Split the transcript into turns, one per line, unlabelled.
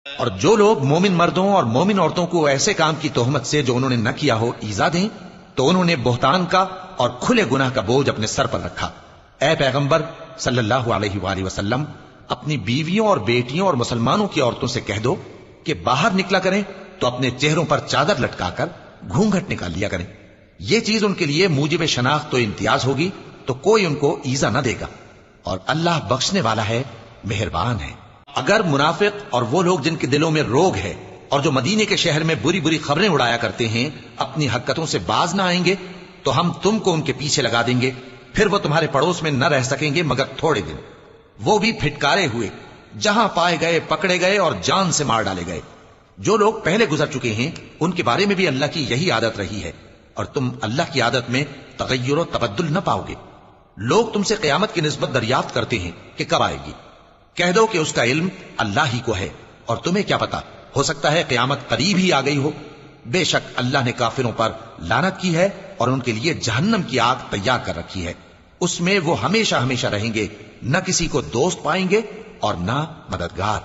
اور جو لوگ مومن مردوں اور مومن عورتوں کو ایسے کام کی تہمت سے جو انہوں نے نہ کیا ہو ایذا دیں تو انہوں نے بہتان کا اور کھلے گناہ کا بوجھ اپنے سر پر رکھا۔ اے پیغمبر صلی اللہ علیہ وآلہ وسلم، اپنی بیویوں اور بیٹیوں اور مسلمانوں کی عورتوں سے کہہ دو کہ باہر نکلا کریں تو اپنے چہروں پر چادر لٹکا کر گھونگھٹ نکال لیا کریں۔ یہ چیز ان کے لیے موجب شناخت و امتیاز ہوگی تو کوئی ان کو ایذا نہ دے گا، اور اللہ بخشنے والا ہے، مہربان ہے۔ اگر منافق اور وہ لوگ جن کے دلوں میں روگ ہے اور جو مدینے کے شہر میں بری بری خبریں اڑایا کرتے ہیں اپنی حرکتوں سے باز نہ آئیں گے تو ہم تم کو ان کے پیچھے لگا دیں گے، پھر وہ تمہارے پڑوس میں نہ رہ سکیں گے مگر تھوڑے دن، وہ بھی پھٹکارے ہوئے، جہاں پائے گئے پکڑے گئے اور جان سے مار ڈالے گئے۔ جو لوگ پہلے گزر چکے ہیں ان کے بارے میں بھی اللہ کی یہی عادت رہی ہے، اور تم اللہ کی عادت میں تغیر و تبدل نہ پاؤ گے۔ لوگ تم سے قیامت کی نسبت دریافت کرتے ہیں کہ کب آئے گی، کہہ دو کہ اس کا علم اللہ ہی کو ہے، اور تمہیں کیا پتا، ہو سکتا ہے قیامت قریب ہی آ گئی ہو۔ بے شک اللہ نے کافروں پر لعنت کی ہے اور ان کے لیے جہنم کی آگ تیار کر رکھی ہے، اس میں وہ ہمیشہ ہمیشہ رہیں گے، نہ کسی کو دوست پائیں گے اور نہ مددگار۔